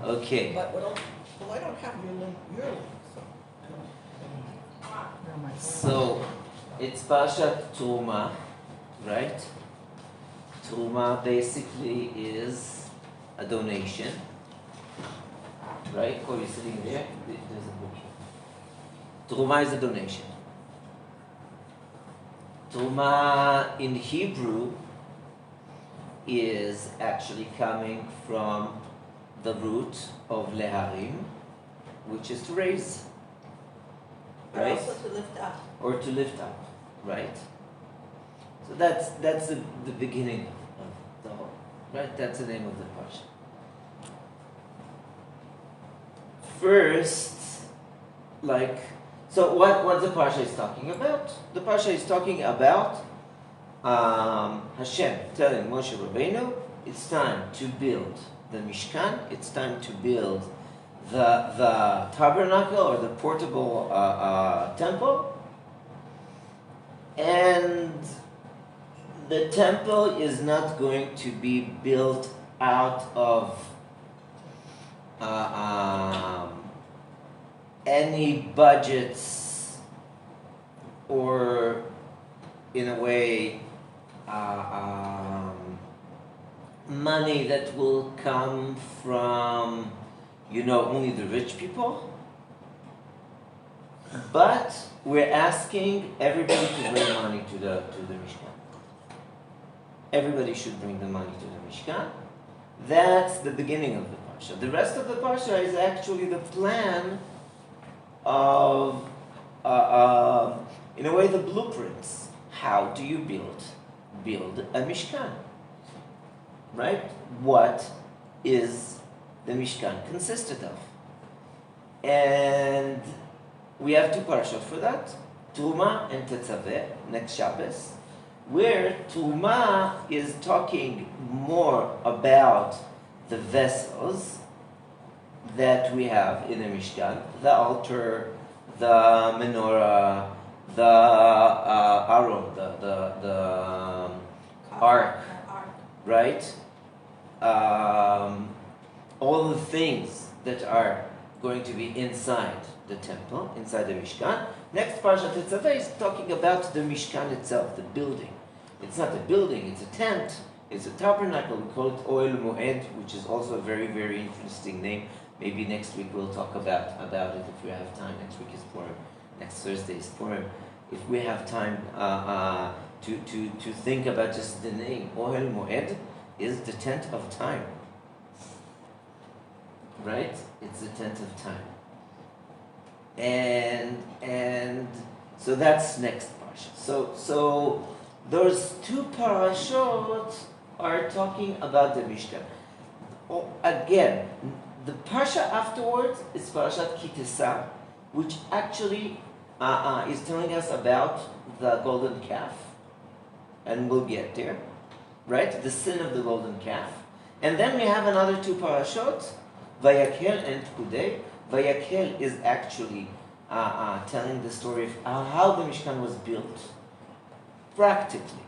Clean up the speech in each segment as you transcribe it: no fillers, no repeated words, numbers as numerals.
Okay. But well, I don't have your link, So it's Parshat Truma, right? Truma basically is a donation, right? Oh, you're sitting there? There's a book here. Truma is a donation. Truma in Hebrew is actually coming from the root of leharim, which is to raise, right? Also to lift up. Or to lift up, right? So that's the beginning of the whole, right? That's the name of the parsha. First, so what the parsha is talking about? The parsha is talking about Hashem telling Moshe Rabbeinu, it's time to build the Mishkan, it's time to build the tabernacle or the portable temple, and the temple is not going to be built out of any budgets or, in a way, money that will come from, only the rich people. But we're asking everybody to bring money to the Mishkan. Everybody should bring the money to the Mishkan. That's the beginning of the parsha. The rest of the parsha is actually the plan of, in a way, the blueprints. How do you build a Mishkan? Right? What is the Mishkan consisted of? And we have two parashot for that, Truma and Tetzaveh, next Shabbos, where Truma is talking more about the vessels that we have in the Mishkan, the altar, the menorah, the aron, the ark, right? All the things that are going to be inside the temple, inside the Mishkan. Next Parshat Tetzaveh is talking about the Mishkan itself, the building. It's not a building, it's a tent, it's a tabernacle. We call it Ohel Moed, which is also a very, very interesting name. Maybe next week we'll talk about it if we have time. Next week is Purim. Next Thursday is Purim. If we have time to think about just the name, Ohel Moed is the tent of time. Right? It's the tent of time. And so that's next parsha. So those two parashot are talking about the Mishkan. Again, the parsha afterwards is Parashat Kitesa, which actually is telling us about the golden calf, and we'll get there, right? The sin of the golden calf. And then we have another two parashot, Vayakhel and Pekudei. Vayakhel is actually telling the story of how the Mishkan was built, practically.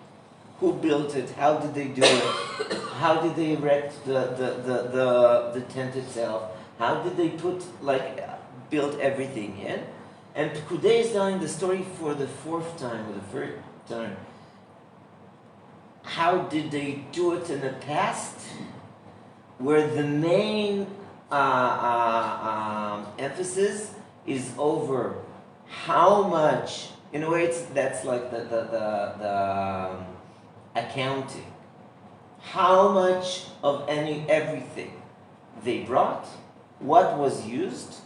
Who built it? How did they do it? How did they erect the tent itself? How did they build everything in? And Pekudei is telling the story for the fourth time or the third time. How did they do it in the past? Where the main emphasis is over how much, in a way, that's like the accounting. How much of everything they brought, what was used,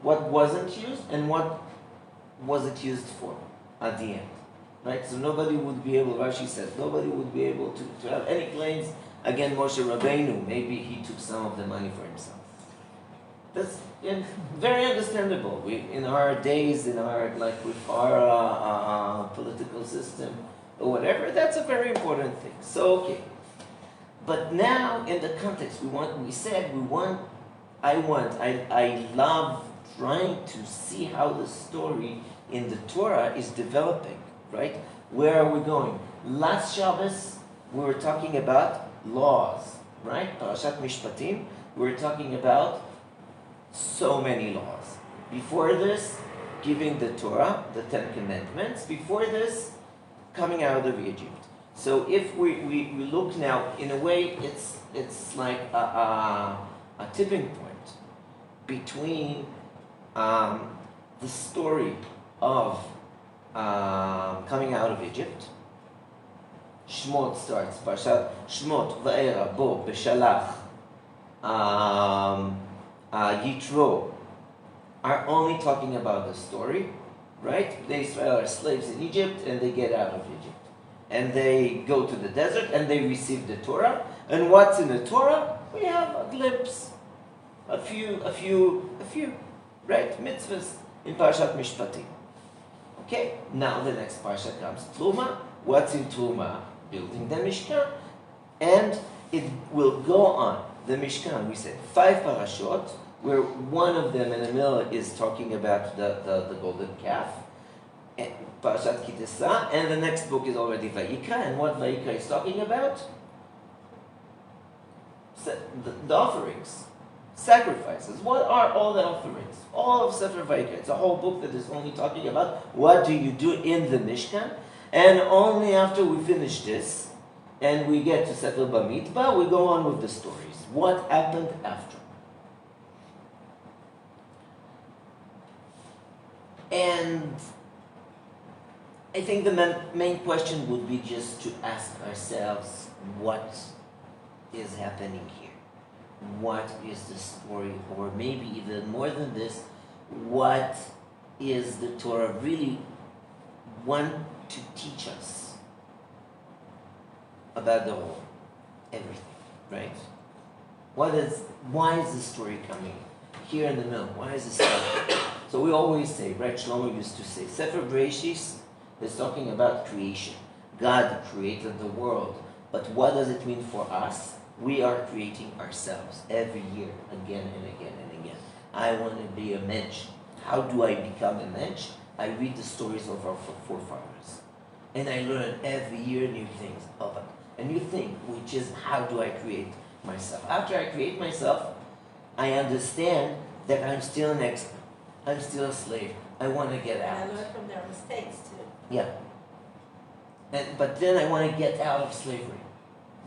what wasn't used, and what was it used for at the end. Right? So nobody would be able, Rashi says, nobody would be able to have any claims against Moshe Rabbeinu. Maybe he took some of the money for himself. That's very understandable. We, in our days, with our political system or whatever, that's a very important thing. So, okay. But now, in the context, I love trying to see how the story in the Torah is developing, right? Where are we going? Last Shabbos, we were talking about laws, right? Parashat Mishpatim, we were talking about so many laws. Before this, giving the Torah, the Ten Commandments. Before this, coming out of Egypt. So if we look now, in a way, it's like a tipping point between the story of coming out of Egypt. Shmot starts, Parshat Shmot, Va'era, Bo, Beshalach, Yitro, are only talking about the story, right? The Israel are slaves in Egypt and they get out of Egypt. And they go to the desert and they receive the Torah. And what's in the Torah? We have a glimpse, a few, right? Mitzvahs in Parshat Mishpatim. Okay, now the next parsha comes, Truma. What's in Truma? Building the Mishkan. And it will go on. The Mishkan, we said 5 parashot, where one of them in the middle is talking about the golden calf, Parashat Kitesa, and the next book is already Vayikra, and what Vayikra is talking about? The offerings, sacrifices. What are all the offerings? All of Sefer Vayikra. It's a whole book that is only talking about what do you do in the Mishkan, and only after we finish this, and we get to Sefer Bamidbar, we go on with the stories. What happened after? And I think the main question would be just to ask ourselves, what is happening here? What is the story? Or maybe even more than this, what is the Torah really want to teach us about the whole, everything, right? Why is the story coming here in the middle? Why is this coming? So we always say, right, Shlomo used to say, Sefer Bereshis is talking about creation. God created the world. But what does it mean for us? We are creating ourselves every year, again and again and again. I want to be a mensch. How do I become a mensch? I read the stories of our forefathers. And I learn every year new things of it. A new thing, which is how do I create myself? After I create myself, I understand that I'm still an expert. I'm still a slave. I want to get out. And I learned from their mistakes too. Yeah. But then I want to get out of slavery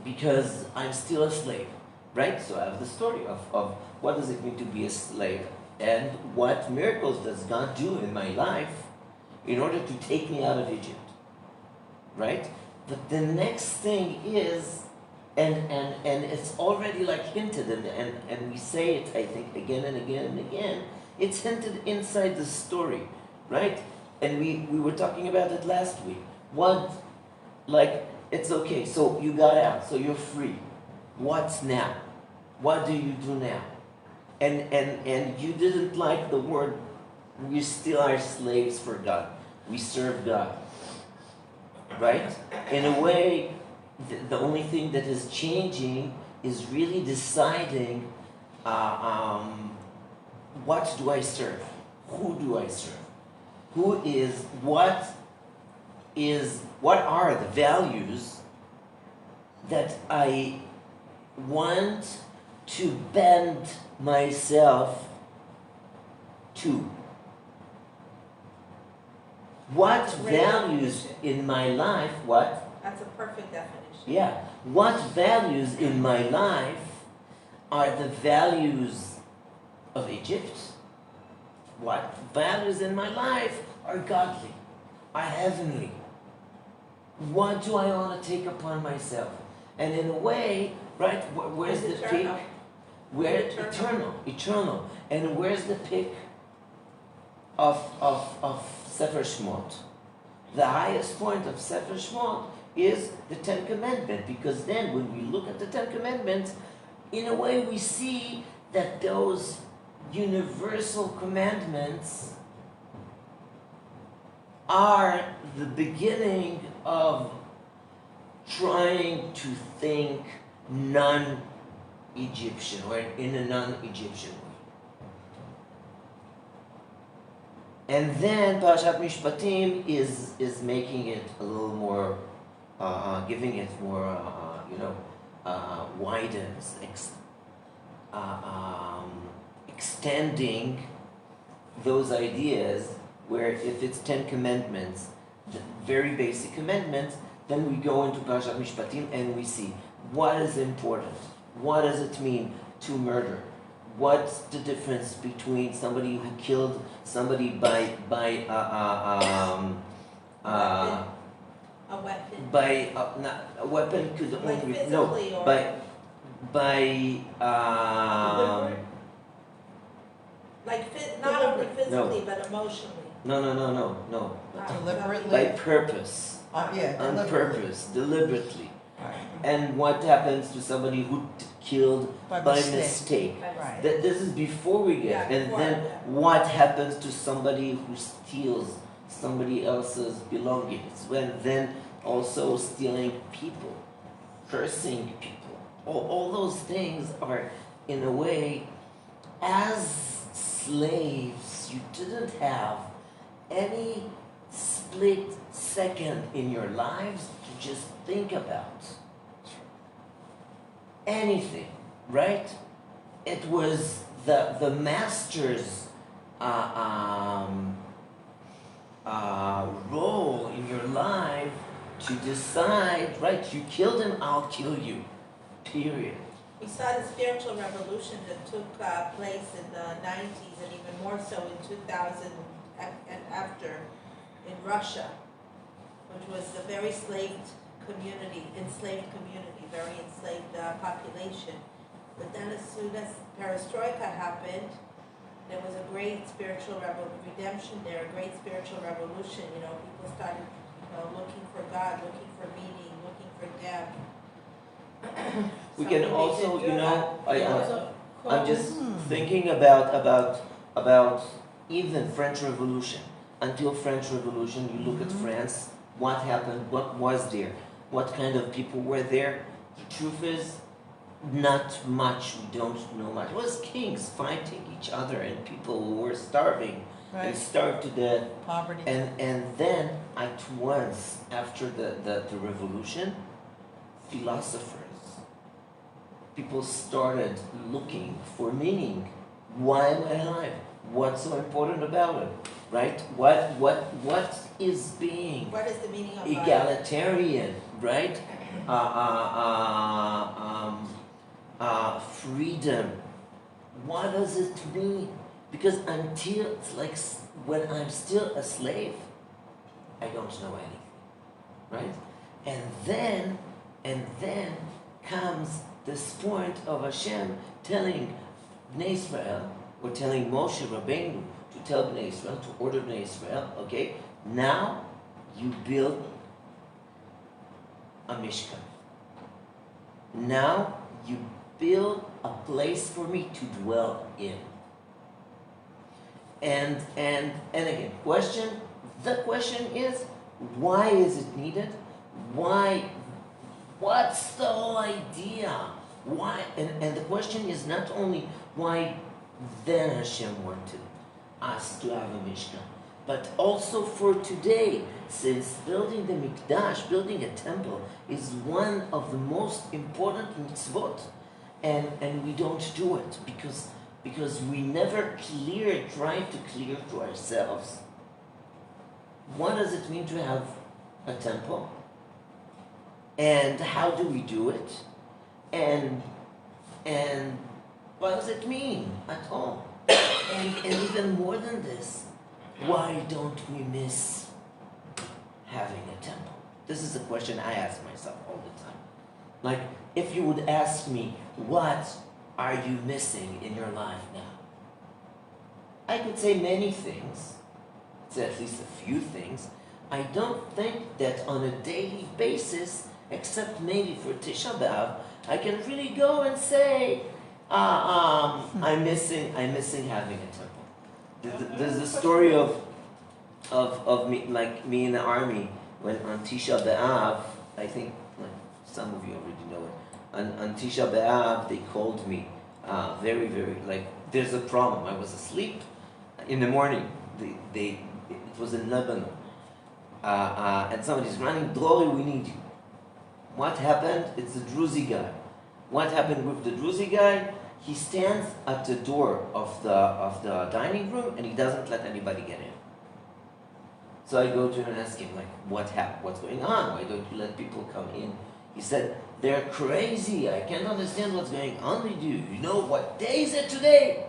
because I'm still a slave, right? So I have the story of what does it mean to be a slave and what miracles does God do in my life in order to take me out of Egypt, right? But the next thing is, and it's already like hinted, and we say it, I think, again and again and again, it's hinted inside the story, right? And we were talking about it last week. It's okay, so you got out, so you're free. What's now? What do you do now? And you didn't like the word, we still are slaves for God. We serve God, right? In a way, the only thing that is changing is really deciding what do I serve? Who do I serve? What are the values that I want to bend myself to? What values in my life, That's a perfect definition. Yeah. What values in my life are the values of Egypt? What values in my life are godly, are heavenly? What do I want to take upon myself? And in a way, right, where's the peak? Where eternal. And where's the peak of Sefer Shmot? The highest point of Sefer Shmot is the Ten Commandments, because then when we look at the Ten Commandments, in a way we see that those universal commandments are the beginning of trying to think non-Egyptian or in a non-Egyptian way. And then Parashat Mishpatim is making it a little more, giving it more, widens, extending those ideas where if it's 10 commandments, the very basic commandments, then we go into Parashat Mishpatim and we see what is important. What does it mean to murder? What's the difference between somebody who killed somebody by A weapon. not a weapon could Like only physically or by not only physically but emotionally. no Deliberately. by purpose, Yeah. on deliberately. purpose, deliberately. Right. And what happens to somebody who killed By by mistake. mistake? Right. This is before we get, Yeah, and before, then yeah. what happens to somebody who steals somebody else's belongings? When then also stealing people, cursing people, all those things are, in a way, as slaves, you didn't have any split second in your lives to just think about anything, right? It was the master's role in your life to decide, right? You killed him, I'll kill you. Period. We saw the spiritual revolution that took place in the 90s and even more so in 2000 and after in Russia, which was a very enslaved community, very enslaved population. But then as soon as perestroika happened, there was a great spiritual redemption there, a great spiritual revolution. People started, looking for God, looking for meaning, looking for depth. We can Something also, they did do I'm just thinking about even French Revolution. Until French Revolution, you look at France, what happened, what was there, what kind of people were there. The truth is, not much, we don't know much. It was kings fighting each other and people who were starving and Right. starved to death. Poverty. And then at once, after the revolution, philosophers, people started looking for meaning. Why am I alive? What's so important about it? Right? What is being What is the meaning of life? egalitarian? Right? Freedom. What does it mean? Because until it's like when I'm still a slave, I don't know anything, right? And then comes this point of Hashem telling Bnei Israel, or telling Moshe Rabbeinu to tell Bnei Israel, to order Bnei Israel, okay, now you build a Mishkan. Now you build a place for me to dwell in. And again, the question is, why is it needed? Why? What's the whole idea? Why? And the question is not only why then Hashem wanted us to have a Mishkan, but also for today, since building the Mikdash, building a temple, is one of the most important mitzvot, and we don't do it because we never try to clear to ourselves what does it mean to have a temple, and how do we do it, and what does it mean at all, and even more than this, why don't we miss having a temple? This is a question I ask myself all the time. Like, if you would ask me, what are you missing in your life now? I could say many things, say at least a few things. I don't think that on a daily basis, except maybe for Tisha B'Av, I can really go and say, I'm missing having a temple. There's a story of me in the army when on Tisha B'Av, I think like some of you already know it. On Tisha B'Av, they called me very, very, like, there's a problem. I was asleep in the morning. It was in Lebanon. And somebody's running, Drori, we need you. What happened? It's the Druzy guy. What happened with the Druzy guy? he stands at the door of the dining room and he doesn't let anybody get in. So I go to him and ask him, like, what happened? What's going on? Why don't you let people come in? He said, they're crazy. I can't understand what's going on with you. You know what day is it today?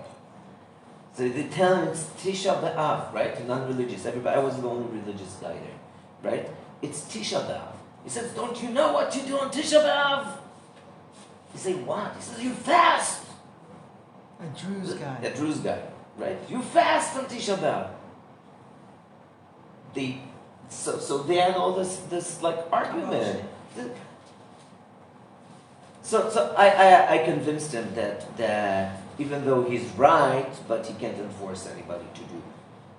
So they tell him it's Tisha B'Av, right? Non-religious. Everybody, I was the only religious guy there, right? It's Tisha B'Av. He says, don't you know what you do on Tisha B'Av? He says, what? He says, you fast. A Druze guy. A Druze guy, right? You fast on Tisha B'Av. So they had all this like argument. So I convinced him that even though he's right, but he can't enforce anybody to do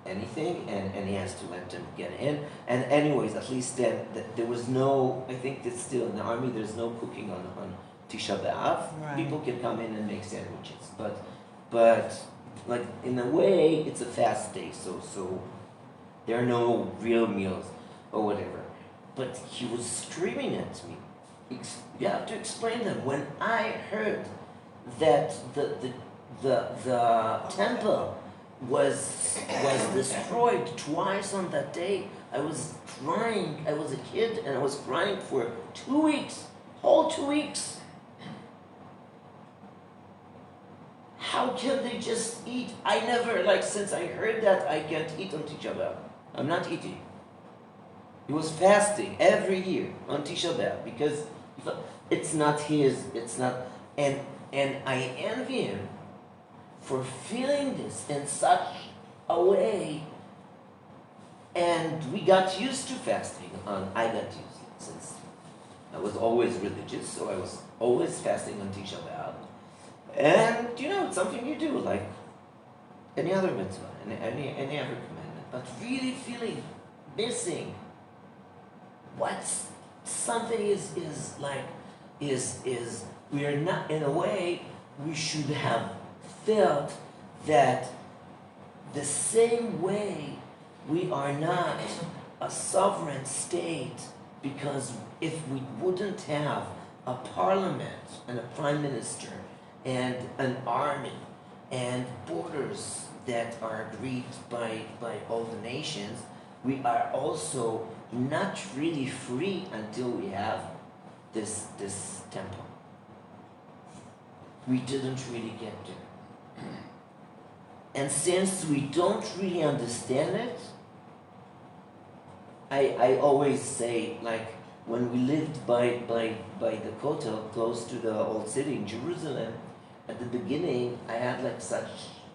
anything, and he has to let them get in. And anyways, at least then there was no, I think that still in the army there's no cooking on Tisha B'Av. Right. People can come in and make sandwiches, but like in a way it's a fast day, so there are no real meals or whatever. But he was screaming at me. You have to explain them. When I heard that the temple was destroyed twice on that day, I was crying. I was a kid and I was crying for 2 weeks, whole 2 weeks. How can they just eat? I never, like, since I heard that, I can't eat on Tisha B'Av. I'm not eating. He was fasting every year on Tisha B'Av because it's not his, it's not, and I envy him for feeling this in such a way. And we got used to fasting I got used since I was always religious, so I was always fasting on Tisha B'Av. And it's something you do like any other mitzvah, any other commandment. But really feeling missing what something is we are not, in a way we should have felt that the same way we are not a sovereign state, because if we wouldn't have a parliament and a prime minister and an army and borders that are agreed by all the nations, we are also not really free until we have this temple. We didn't really get there. And since we don't really understand it, I always say, like, when we lived by the Kotel, close to the old city in Jerusalem, at the beginning, I had like such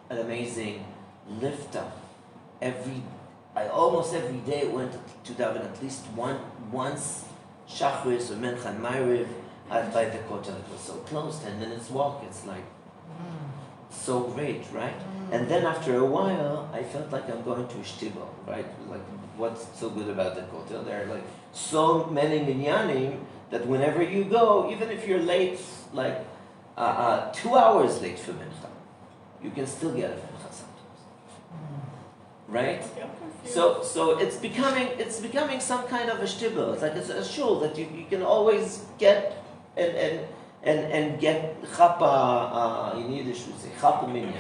an amazing lift up. Almost every day went to daven at least once Shachris or Mincha and Ma'ariv by the Kotel. It was so close, 10 minutes walk. It's like so great, right? And then after a while, I felt like I'm going to a shtibel, right? Like, what's so good about the Kotel? There are like so many minyanim that whenever you go, even if you're late, like 2 hours late for mincha, you can still get a mincha sometimes, right? So it's becoming some kind of a shtibel. It's like it's a shul that you can always get and get chapa in Yiddish we say chapa minyan.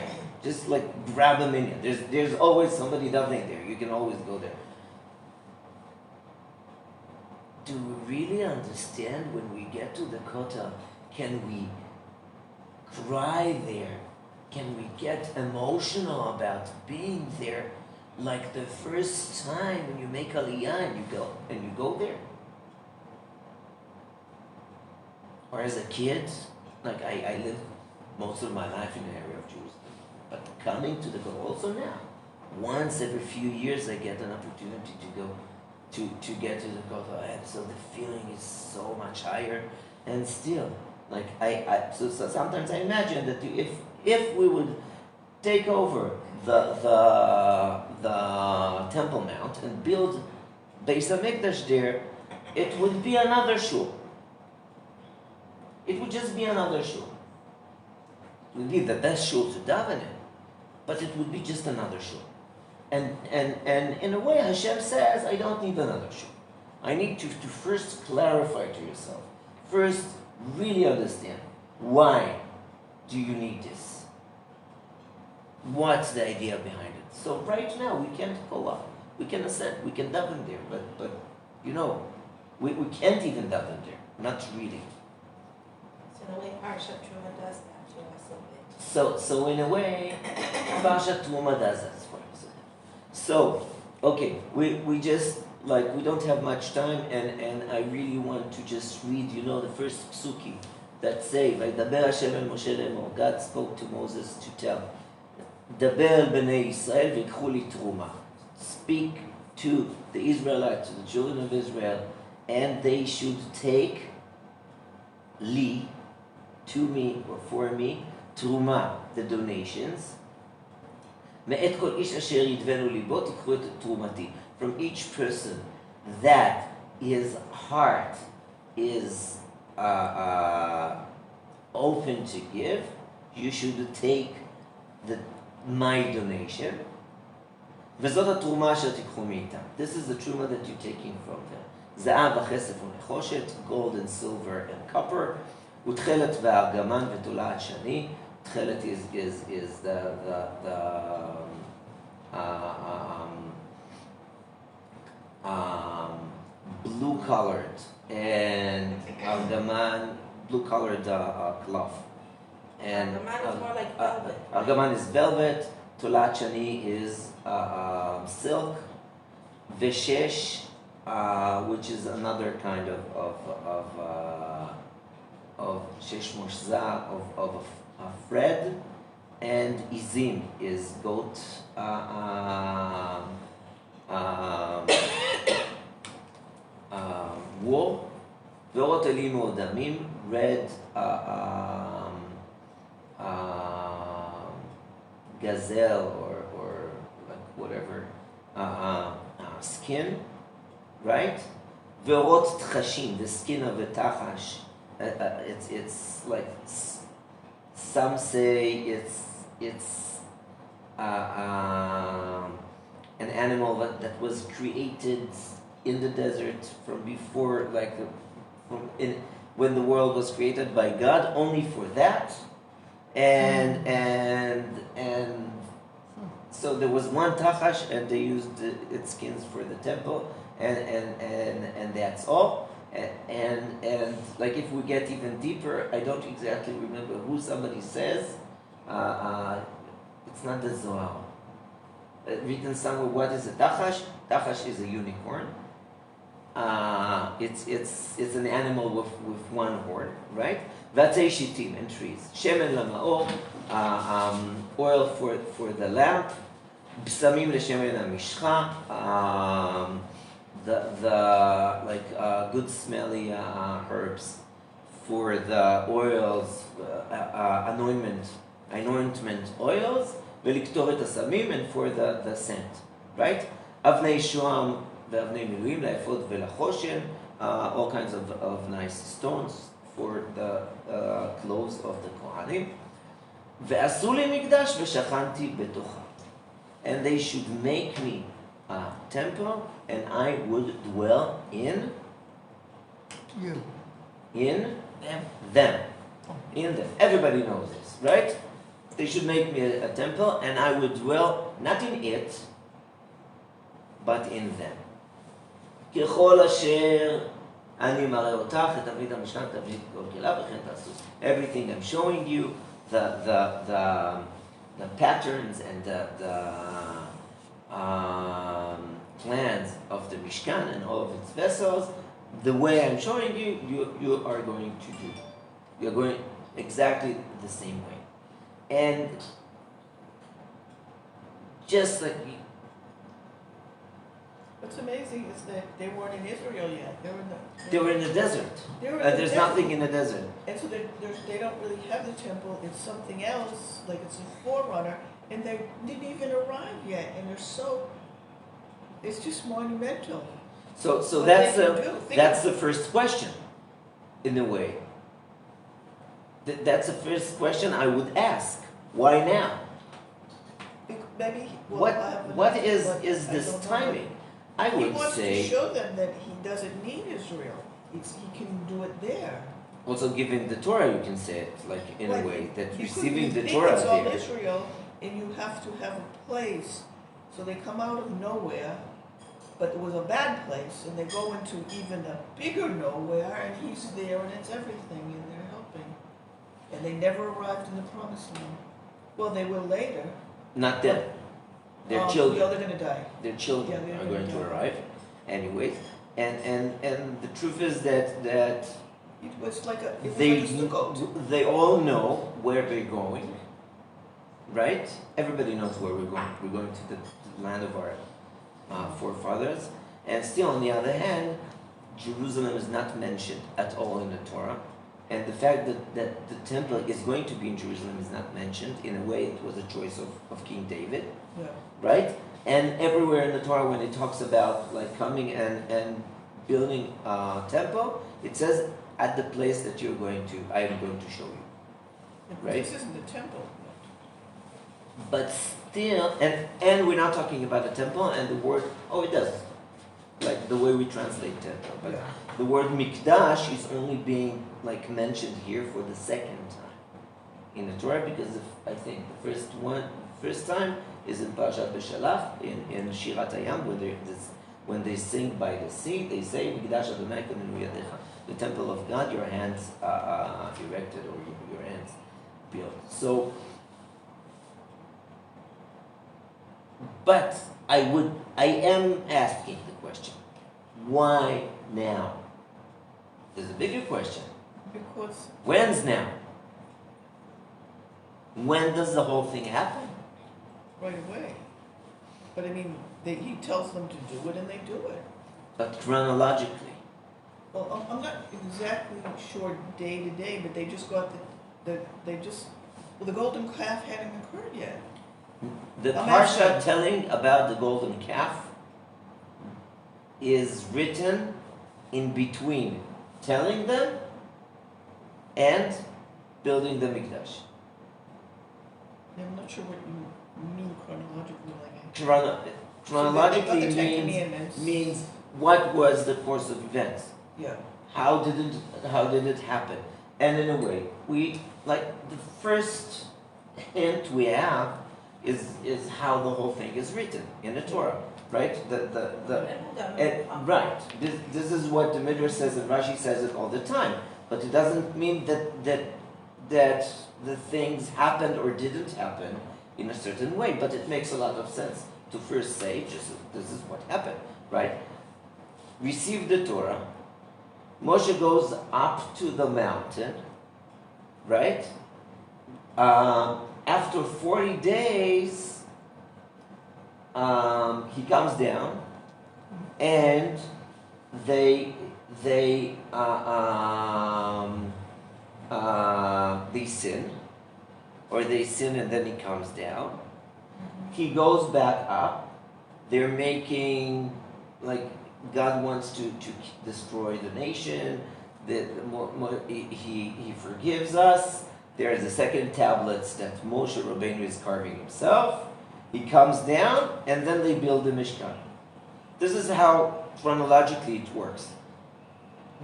Just like grab a minyan. There's always somebody davening there. You can always go there. Do we really understand when we get to the Kotel? Can we cry there? Can we get emotional about being there? Like the first time when you make aliyah and you go there? Or as a kid, like I lived most of my life in the area of Jerusalem. But coming to the Kotel, also now, once every few years I get an opportunity to go to get to the Kotel, and so the feeling is so much higher. And still, like so sometimes I imagine that if we would take over the Temple Mount and build Beis HaMikdash there, it would be another shul. It would just be another shul. It would be the best shul to daven in, but it would be just another shul. And in a way, Hashem says, I don't need another shul. I need to first clarify to yourself. First, really understand why do you need this? What's the idea behind it? So right now we can't go up. We can ascend. We can daven there, but you know, we can't even daven there. Not really. So in a way, Parshat Truma does that to us a bit. So in a way, Parshat Truma does that for us. So okay, we just like we don't have much time, and I really want to just read, you know, the first psukim that say, "Vaydaber Hashem el Moshe lemor." God spoke to Moses to tell, "Daber el bnei Yisrael v'ikhu li truma." Speak to the Israelites, to the children of Israel, and they should take li, to me or for me, truma, the donations. מאת כל איש אשר ידבנו ליבו תיקחו את תרומתי. From each person that his heart is open to give, you should take my donation. וזאת התרומה אשר תיקחו מאיתם. This is the truma that you're taking from them. זהב וכסף ונחושת, gold and silver and copper, ותכלת וארגמן ותולעת שני. תכלת is the blue colored, and argaman blue colored cloth. And Argaman is more like velvet. argaman is velvet. Tolat shani is silk. Veshesh, which is another kind of shesh moshza, of a thread, and izim is goat wool. Ve'orot elim odamim, red gazelle or like whatever skin, right? Ve'orot tchashim, the skin of a tachash. It's like some say it's an animal that was created in the desert from before, like when the world was created by God, only for that. And so there was one tachash, and they used its skins for the temple, and that's all. And like if we get even deeper, I don't exactly remember who somebody says. It's not the Zohar. Written somewhere, what is a tachash? Tachash is a unicorn. It's an animal with one horn, right? Vatzei shitim, and trees. Shemen lamaor, oil for the lamp. Bsamim leshemen hamishcha, the good smelly herbs for the oils, anointment oils. Veliktoret asamim, and for the scent, right? Avnei shuam ve'avnei miluim la'efod ve'lachoshen, all kinds of nice stones for the clothes of the Kohanim. Ve'asu li mikdash ve'shachanti betocha. And they should make me a temple, and I would dwell in You. them. Oh. In them. Everybody knows this, right? They should make me a temple, and I would dwell not in it, but in them. ככל אשר אני מראה אותך, את תבנית המשכן, תבנית כל כליו, וכן תעשו. Everything I'm showing you, the patterns and the plans of the Mishkan and all of its vessels, the way I'm showing you, you are going to do. You're going exactly the same way. And just like What's amazing is that they weren't in Israel yet. They they were in the desert. They were in the There's desert. nothing in the desert. And so they don't really have the temple. It's something else, like it's a forerunner, and they didn't even arrive yet. And it's just monumental. So What that's they can do. Think that's of- the first question, in a way. That's the first question I would ask. Why now? Maybe. Well, What I have what another- is but I this don't know. timing? I He would wants to say show them that he doesn't need Israel. He can do it there. Also giving the Torah, you can say it, like in Right. a way, that You receiving the think Torah it's all there. Israel, and you have to have a place, so they come out of nowhere, but it was a bad place, and they go into even a bigger nowhere, and he's there, and it's everything, and they're helping. And they never arrived in the promised land. Well, they will later. Not them. Their Yeah, children. they're gonna die. Their children Yeah, they're are going to gonna die. arrive, anyways. And the truth is that It was like a they Stuttgart. they all know where they're going, right? Everybody knows where we're going. We're going to the land of our forefathers. And still, on the other hand, Jerusalem is not mentioned at all in the Torah. And the fact that the temple is going to be in Jerusalem is not mentioned. In a way, it was a choice of King David, Yeah. right? And everywhere in the Torah, when it talks about like coming and building a temple, it says at the place that I am going to show you. Right. This isn't the temple. But still, and we're not talking about a temple, and the word, it does, like the way we translate temple, but Yeah. the word mikdash is only being like mentioned here for the second time in the Torah, because I think the first time is in Parashat Beshalach, in Shirat Hayam, when they sing by the sea, they say, Mikdash Adonai konenu yadecha, the temple of God, your hands erected, or your hands built. So, but I am asking the question, why now? There's a bigger question. Because When's now? When does the whole thing happen? right away. But I mean, he tells them to do it, and they do it. But chronologically. Well, I'm not exactly sure day to day, but they just got the golden calf hadn't occurred yet. The I'm parsha asking- telling about the golden calf is written in between telling them and building the mikdash. I'm not sure what you mean chronologically, like. Chronologically So they got the Ten means Commandments. what was the course of events. Yeah. How did it happen? And in a way, we like the first hint we have is how the whole thing is written in the Torah, right? Right. This is what the Midrash says, and Rashi says it all the time. But it doesn't mean that the things happened or didn't happen in a certain way. But it makes a lot of sense to first say, this is what happened, right? Receive the Torah. Moshe goes up to the mountain, right? After 40 days, he comes down, and they sin, and then he comes down. He goes back up. They're making, like, God wants to destroy the nation. He forgives us. There's the second tablets that Moshe Rabbeinu is carving himself. He comes down, and then they build the Mishkan. This is how chronologically it works.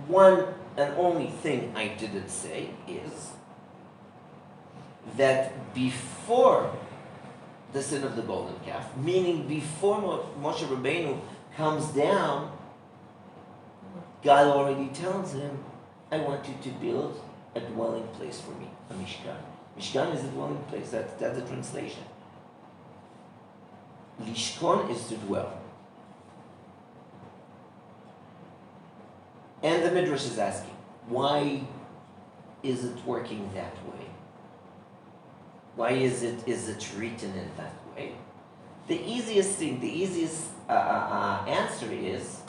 One and only thing I didn't say is that before the sin of the golden calf, meaning before Moshe Rabbeinu comes down, God already tells him, I want you to build a dwelling place for me, a Mishkan. Mishkan is a dwelling place, that's the translation. Lishkon is to dwell. And the Midrash is asking, why is it working that way? Why is it written in that way? The easiest answer is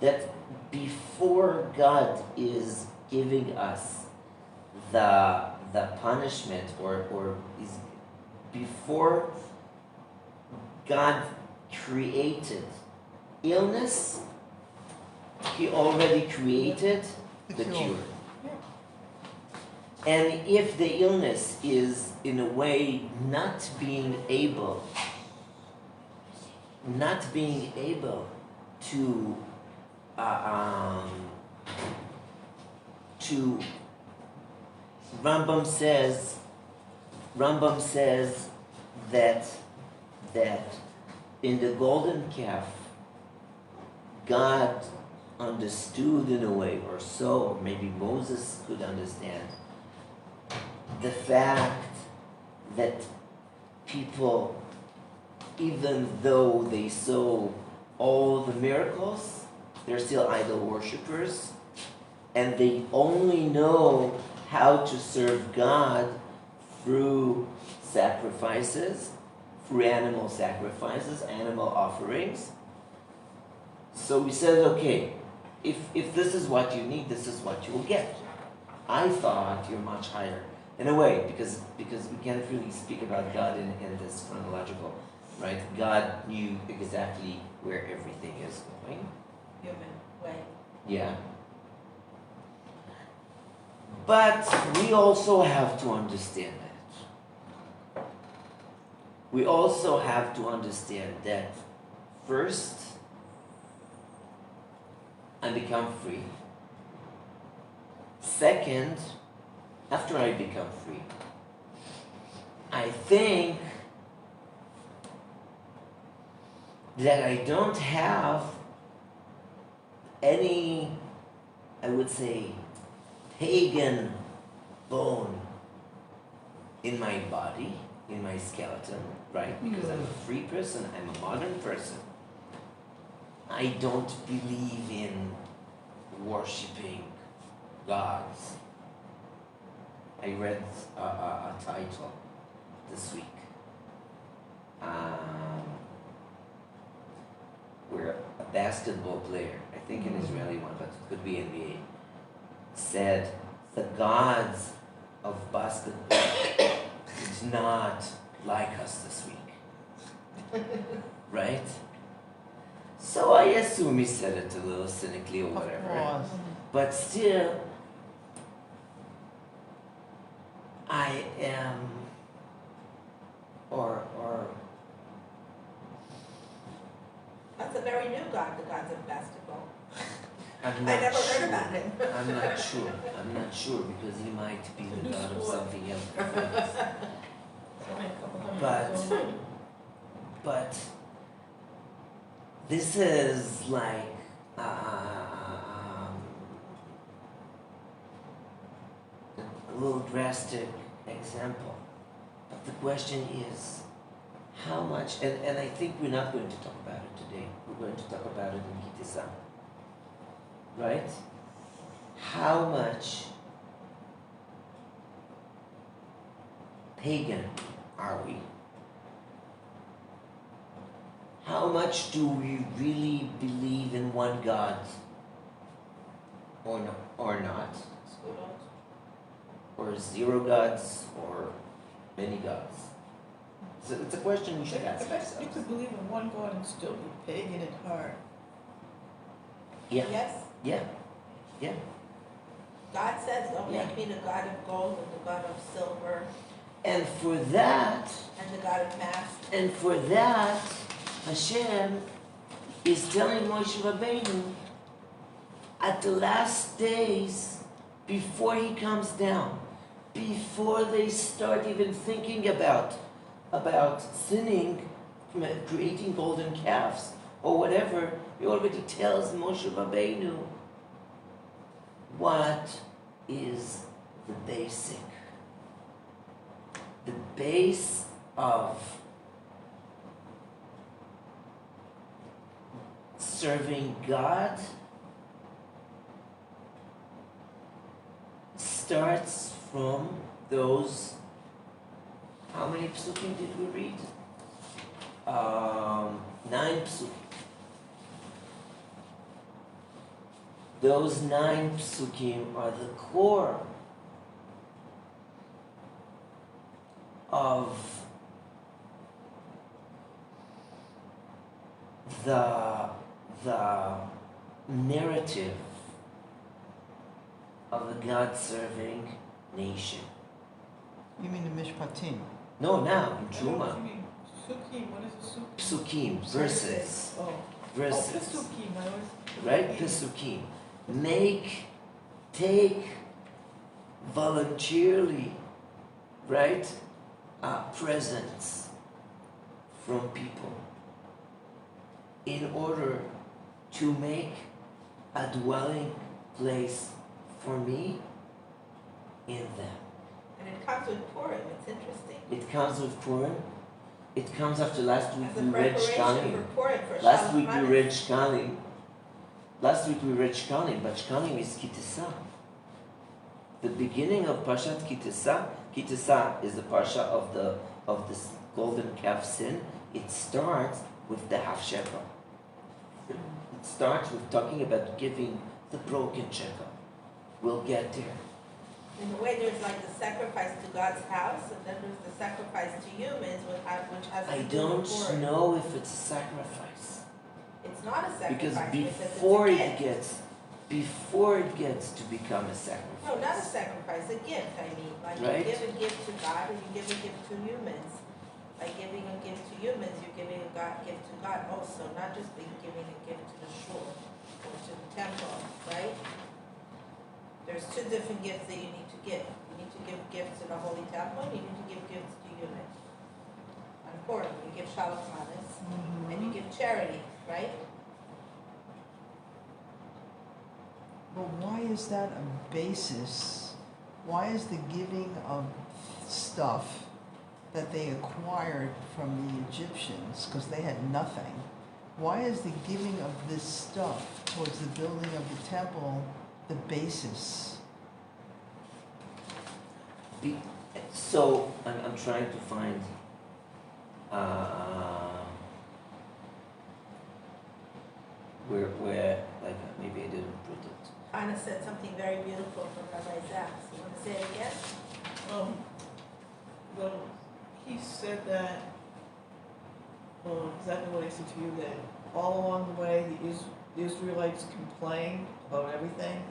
that before God is giving us the punishment, or is before God created illness, He already created the cure. And if the illness is in a way not being able to Rambam says that in the golden calf, God understood in a way, or so, or maybe Moses could understand, the fact that people, even though they saw all the miracles, they're still idol worshippers, and they only know how to serve God through sacrifices, through animal sacrifices, animal offerings. So we said, okay, if this is what you need, this is what you will get. I thought you're much higher. In a way, because we can't really speak about God in this chronological, right? God knew exactly where everything is going. Human way. Yeah. But we also have to understand that. We also have to understand that first, I become free. Second, after I become free, I think that I don't have any, I would say, pagan bone in my body, in my skeleton, right? Because I'm a free person, I'm a modern person. I don't believe in worshipping gods. I read a title this week where a basketball player, I think an Israeli one, but it could be NBA, said the gods of basketball did not like us this week. Right? So I assume he said it a little cynically or whatever. Of course. But still, I am, or That's a very new god, the gods of basketball. I'm I not never sure. heard about him. I'm not sure because he might be the god of something else. But this is like a little drastic example. But the question is, how much, and I think we're not going to talk about it today. We're going to talk about it in Kitisa. Right? How much pagan are we? How much do we really believe in one God? Or no, or not? Or zero gods, or many gods? So it's a question we should ask I bet you ourselves. could believe in one God and still be pagan at heart. Yeah, Yes? yeah. God says, don't Yeah. make me the god of gold and the god of silver And for that, and the god of mass. Hashem is telling Moshe Rabbeinu at the last days, before he comes down, before they start even thinking about sinning, creating golden calves or whatever, he already tells Moshe Rabbeinu what is the basic, the base of serving God starts from those. How many psukim did we read? 9 psukim. Those 9 psukim are the core of the narrative of the God-serving nation. You mean the Mishpatim? No, now in I know Truma. what you mean. Sukim, what is a sukim? Psukim, verses, Oh, verses, pesukim, I always. right? Pesukim. Take voluntarily, right, presence from people in order to make a dwelling place for me in them. And it comes with Purim, it's interesting. It comes with Purim. It comes after last week As a we read preparation Shkalim. for Purim, for Last Shalom week we Aleichem. read Shkalim. Last week we read Shkalim, but Shkalim is Kitisa. The beginning of Parshat Kitisa. Kitisa is the parsha of this golden calf sin. It starts with the half shekel. It starts with talking about giving the broken shekel. We'll get there. In a way, there's like the sacrifice to God's house, and then there's the sacrifice to humans, which has I to do don't with Purim. know if it's a sacrifice. It's not a sacrifice Because it's a before gift. it gets to become a sacrifice. No, not a sacrifice, a gift, I mean. Like Right. you give a gift to God and you give a gift to humans. By giving a gift to humans, you're giving a gift to God also, not just giving a gift to the shul or to the temple, right? There's two different gifts that you need to give. You need to give gifts to the holy temple, and you need to give gifts to humans. On Purim, you give shalom aleichem, and you give charity, right? But why is that a basis? Why is the giving of stuff that they acquired from the Egyptians, because they had nothing, why is the giving of this stuff towards the building of the temple the basis? So I'm trying to find where like maybe I didn't put it. Anna said something very beautiful from Rabbi Zaks. You want to say it again? Well, he said that, exactly what I said to you, that all along the way, the Israelites complained about everything,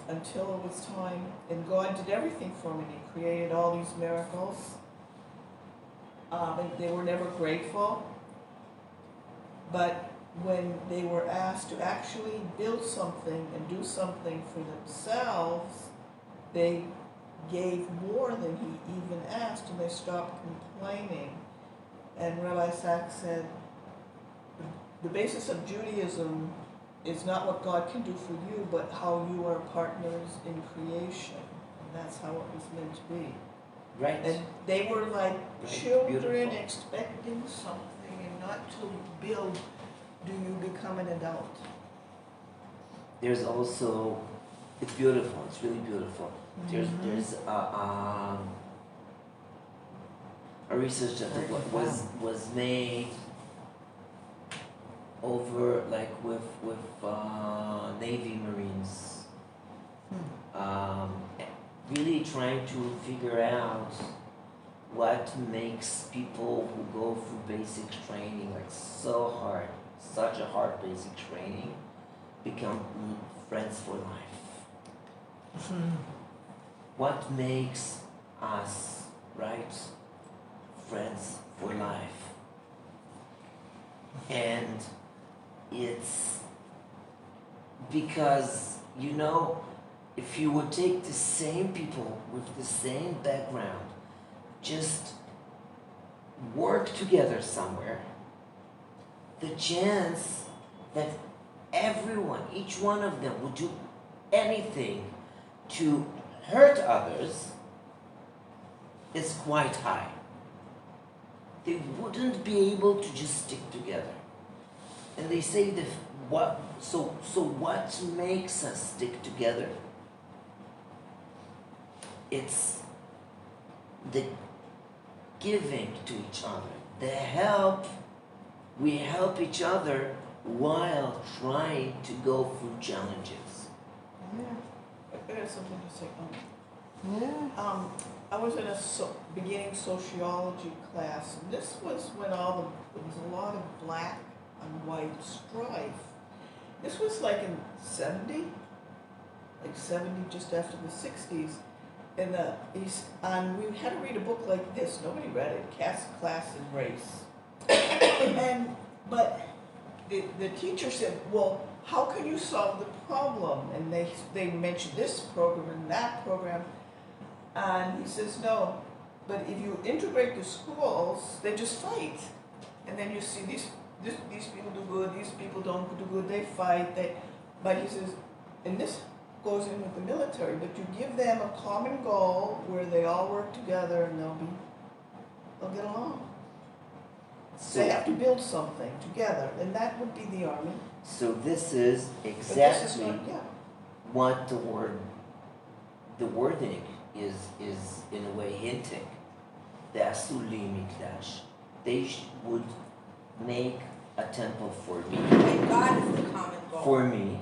until it was time, and God did everything for them. He created all these miracles, and they were never grateful. But when they were asked to actually build something and do something for themselves, they gave more than he even asked, and they stopped complaining. And Rabbi Sachs said, the basis of Judaism is not what God can do for you, but how you are partners in creation. And that's how it was meant to be. Right. And they were like Right. children Beautiful. expecting something, and not to build do you become an adult. There's also, it's beautiful. It's really beautiful. There's a research that was made over like with Navy Marines, really trying to figure out what makes people who go through basic training, like so hard, such a hard basic training, become friends for life. What makes us, right, friends for life? And it's because, you know, if you would take the same people with the same background, just work together somewhere, the chance that everyone, each one of them, would do anything to hurt others is quite high. They wouldn't be able to just stick together. And they say that what makes us stick together? It's the giving to each other, the help. We help each other while trying to go through challenges. I got something to say. Yeah. I was in a beginning sociology class, and this was when there was a lot of black and white strife. This was like in 70, just after the 60s. And we had to read a book like this. Nobody read it, Caste, Class, and Race. But the teacher said, well, how can you solve the problem? And they mention this program and that program, and he says, no, but if you integrate the schools, they just fight. And then you see these people do good, these people don't do good, they fight, but he says, and this goes in with the military, but you give them a common goal where they all work together and they'll get along. They have to build something together, and that would be the army. So this is But this is exactly not, yeah. what the wording is in a way hinting. The Asuli Mikdash. They would make a temple for me. And God is the common goal. For me.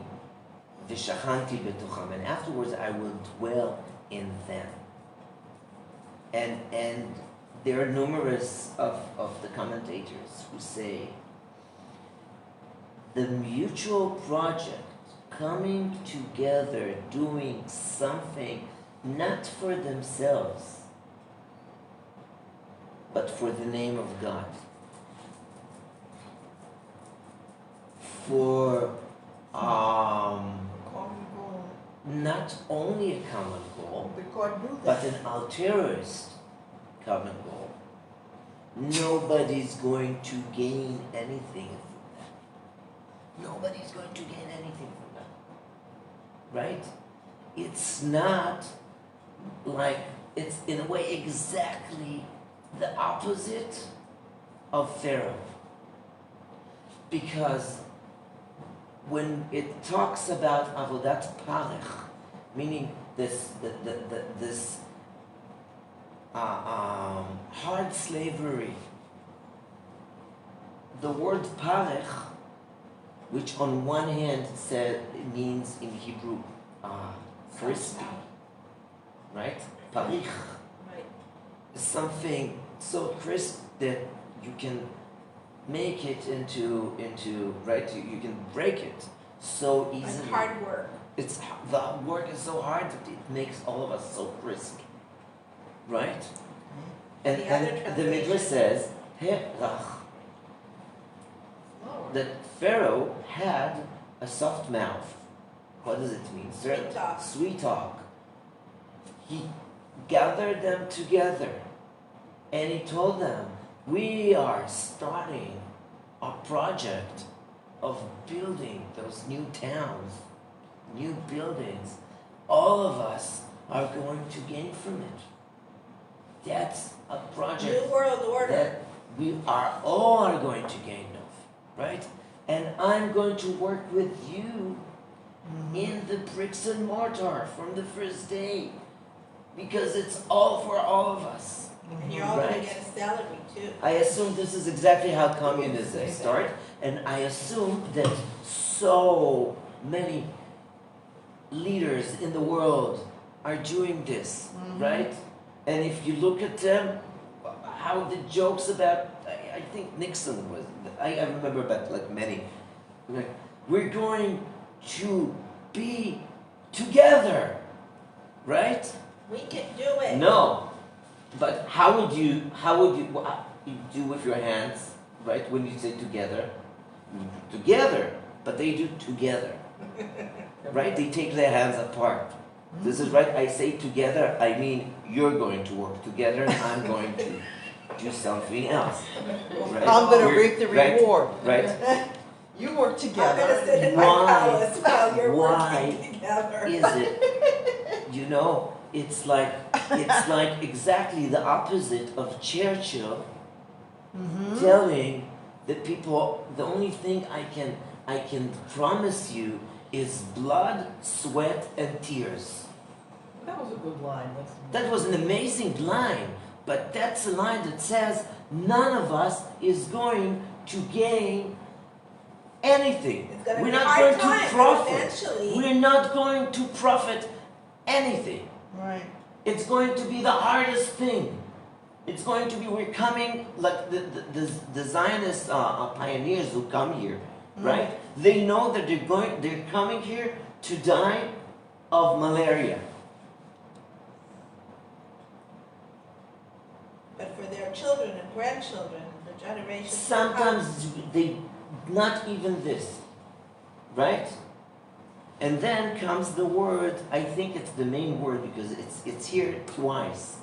V'shachanti betucham. And afterwards I will dwell in them. And there are numerous of the commentators who say the mutual project coming together, doing something not for themselves, but for the name of God. For Common goal. not only a common goal, But God knew but that. an ulteriorist common goal. Nobody's going to gain anything from that. Nobody's going to gain anything from that. Right? It's not like, it's in a way exactly the opposite of Pharaoh. Because when it talks about avodat parech, meaning this hard slavery, the word parech, which on one hand it means in Hebrew crispy, right? Parich Right. is something so crisp that you can make it into right. You can break it so It's easily. hard work. It's the work is so hard that it makes all of us so crisp, right? And The other the Midrash translation- says Herach, that Pharaoh had a soft mouth. What does it mean? Sweet talk. Sweet talk. He gathered them together and he told them, we are starting a project of building those new towns, new buildings. All of us are going to gain from it. That's a project New World Order. that we all are going to gain of, right? And I'm going to work with you in the bricks and mortar from the first day, because it's all for all of us. And you're all gonna Right. get a salary too. I assume this is exactly how communism started, and I assume that so many leaders in the world are doing this, right? And if you look at them, how the jokes about, I think Nixon was, I remember about like many, like, we're going to be together, right? We can do it. No, but how would you what you do with your hands, right? When you say together, together, but they do together, right? They take their hands apart. This is right. I say together, I mean you're going to work together, and I'm going to do something else. Right? I'm gonna We're- reap the right, reward. Right? You work I'm together. gonna sit in my Why? palace while you're Why working together. Is it? You know, it's like exactly the opposite of Churchill telling the people, the only thing I can promise you is blood, sweat, and tears. That was a good line. That was an amazing line, but that's a line that says none of us is going to gain anything. It's gonna We're be not hard going to time, but profit. eventually- We're not going to profit anything. Right. It's going to be the hardest thing. It's going to be, we're coming, like the Zionist pioneers who come here, right? They know that they're coming here to die of malaria. But for their children and grandchildren, the generations to come, Sometimes they, not even this, right? And then comes the word, I think it's the main word because it's here twice.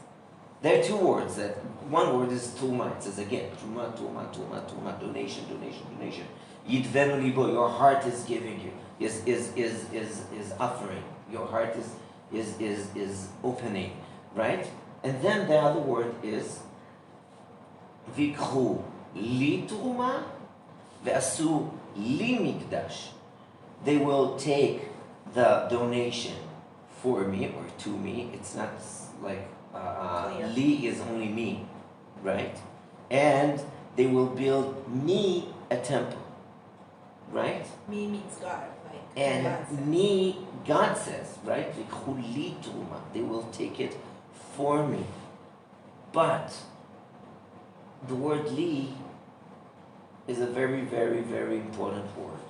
There are two words. That one word is tuma. It says again, tuma, tuma, tuma, tuma, donation, donation, donation. Yidvenu libo, your heart is giving you, is offering. Your heart is opening, right? And then the other word is vikhu li truma ve'asu li mikdash. They will take the donation for me or to me. It's not like Clear. li is only me, right? And they will build me a temple, right? Me means God, like And God says. me, God says, right? "Vikhu li truma." They will take it for me. But the word li is a very, very, very important word.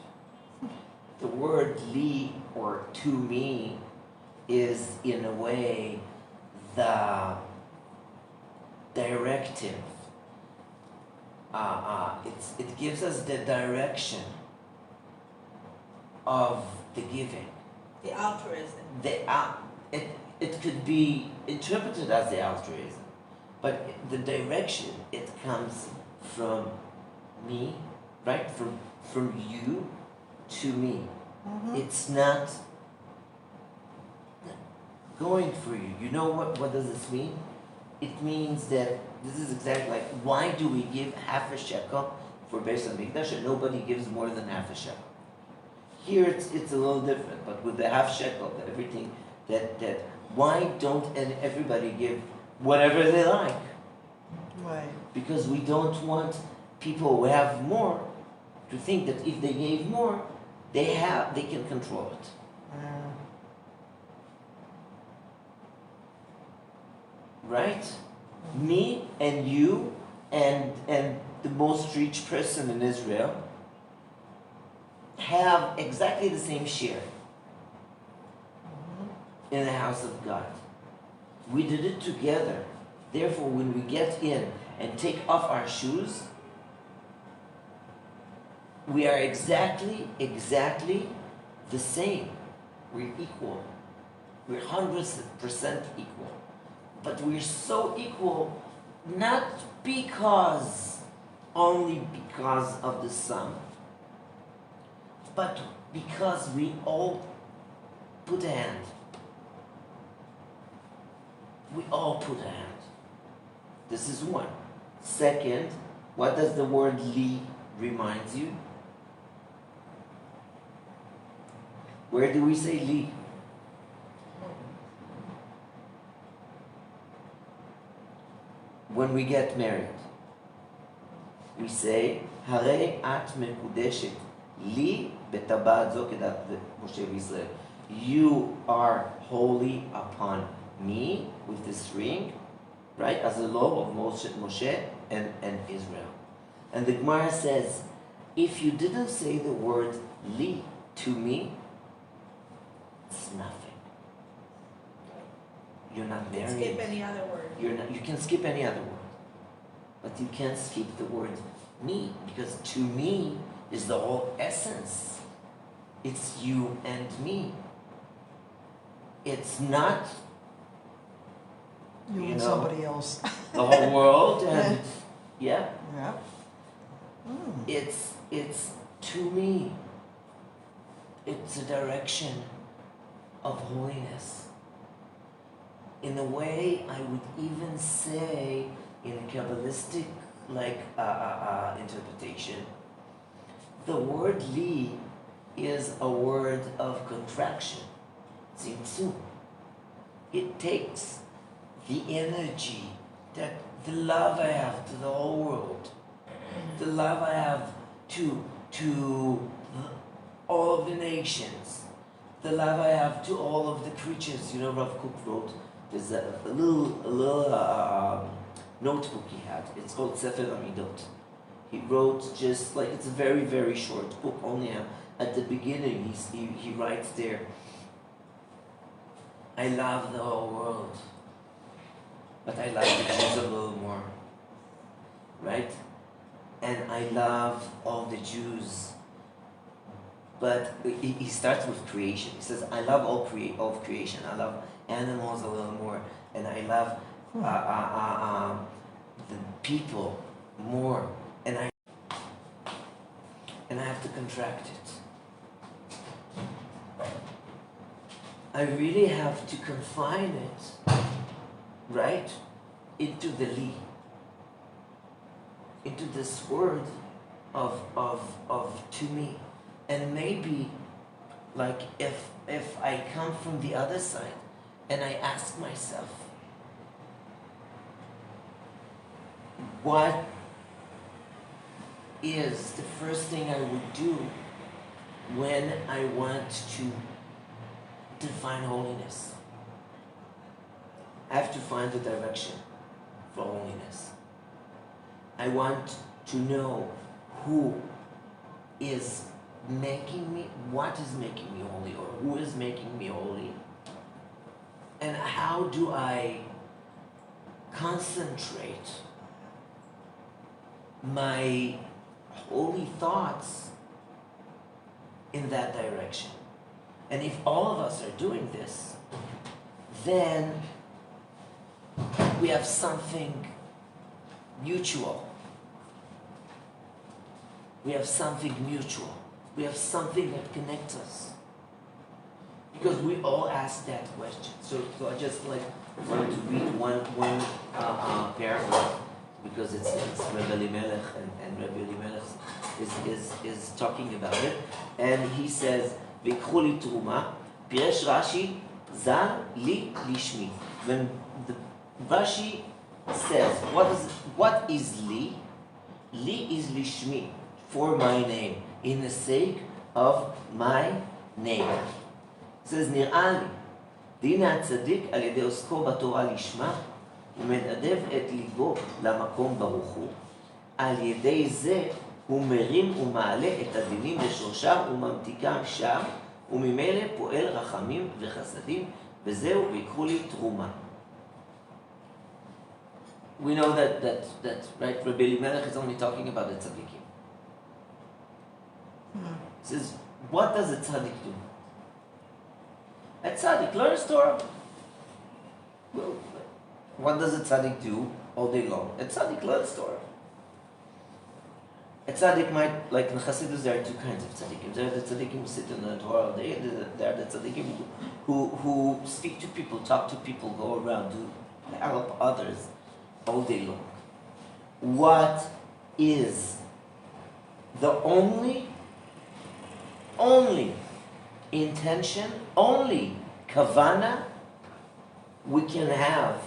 The word li, or to me, is in a way the directive. It gives us the direction of the giving. The altruism. It could be interpreted as the altruism, but the direction, it comes from me, right? From you to me. It's not going for you. You know what does this mean? It means that this is exactly like, why do we give half a shekel for Beis Hamikdash and nobody gives more than half a shekel? Here it's a little different, but with the half shekel, everything that why don't everybody give whatever they like? Right. Because we don't want people who have more to think that if they gave more, they can control it. Right? Me and you and the most rich person in Israel have exactly the same share in the house of God. We did it together. Therefore, when we get in and take off our shoes, we are exactly the same. We're equal. We're 100% equal. But we're so equal not only because of the sum, but because we all put a hand. We all put a hand. This is one. Second, what does the word li remind you? Where do we say li? When we get married, we say, "Harei at mekudeshet li betabat zo kedat Moshe v'Yisrael." You are holy upon me with this ring, right? As the law of Moshe and Israel. And the Gemara says, if you didn't say the word li to me, it's nothing. You're not married. Skip any other word. You can skip any other word, but you can't skip the word me, because to me is the whole essence. It's you and me. It's not You You and know. somebody else. the whole world and yeah. Yeah. Mm. It's to me. It's a direction of holiness. In a way, I would even say, in a Kabbalistic interpretation, the word li is a word of contraction. Tzimtzum. It takes the energy, that the love I have to the whole world, the love I have to all of the nations, the love I have to all of the creatures. You know, Rav Kook wrote, there's a little notebook he had. It's called Sefer Amidot. He wrote just like, it's a very, very short book. Only at the beginning he writes there, I love the whole world, but I love the Jews a little more, right? And I love all the Jews but he starts with creation. He says, I love all of creation. I love animals a little more, and I love the people more, and I have to contract it. I really have to confine it, right, into the li, into this word of to me. And maybe, like, if I come from the other side and I ask myself, what is the first thing I would do when I want to define holiness? I have to find the direction for holiness. I want to know who is making me, what is making me holy, or who is making me holy, and how do I concentrate my holy thoughts in that direction. And if all of us are doing this, then we have something mutual. We have something mutual. We have something that connects us. Because we all ask that question. So I just wanted to read one paragraph, because it's Rabbi Elimelech, and Rabbi Elimelech is talking about it. And he says, ויקחו לי תרומה, פירש רש"י, ז"ל לי לשמי. When the Rashi says, what is li? Li is lishmi, for my name, in the sake of my name. It says, נראה לי, דין הצדיק על ידי עוסקו בתורה לשמה, ומנדב את ליבו למקום ברוך הוא. על ידי זה הוא מרים ומעלה את הדינים לשורשם וממתיקם שם, וממילא פועל רחמים וחסדים, וזהו ויקחו לי תרומה. We know that right, Rabbi Elimelech is only talking about the tzaddikim. He says, what does a tzaddik do? A tzaddik learns Torah. Well, what does a tzaddik do all day long? A tzaddik learns Torah. A tzaddik might, like in Chassidus, there are two kinds of tzaddikim. There are the tzaddikim who sit in the Torah all day, and there are the tzaddikim who speak to people, talk to people, go around, help others all day long. What is the only intention, only kavana we can have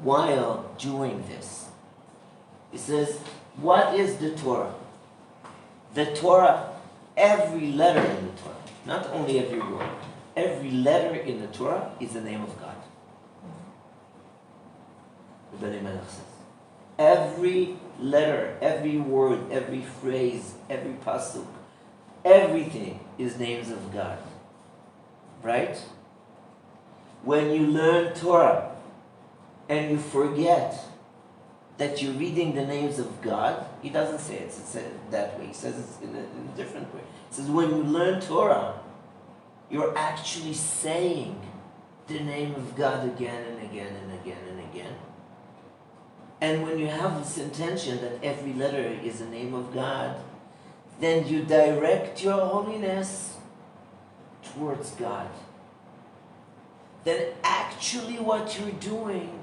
while doing this? He says, what is the Torah? The Torah, every letter in the Torah, not only every word, every letter in the Torah is the name of God. The Elimelech says. Every letter, every word, every phrase, every pasuk, everything is names of God. Right? When you learn Torah and you forget that you're reading the names of God, he doesn't say it that way. He says it's in a different way. He says when you learn Torah, you're actually saying the name of God again and again and again and again. And when you have this intention that every letter is the name of God, then you direct your holiness towards God. Then actually what you're doing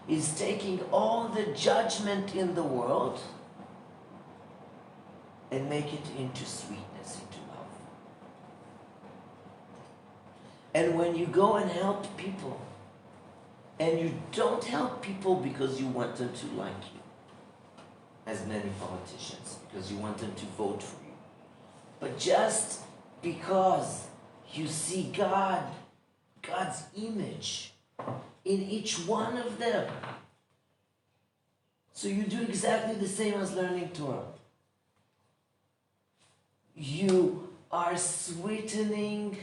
is taking all the judgment in the world and make it into sweetness, into love. And when you go and help people, and you don't help people because you want them to like you, as many politicians, because you want them to vote for you, but just because you see God's image in each one of them. So you do exactly the same as learning Torah. You are sweetening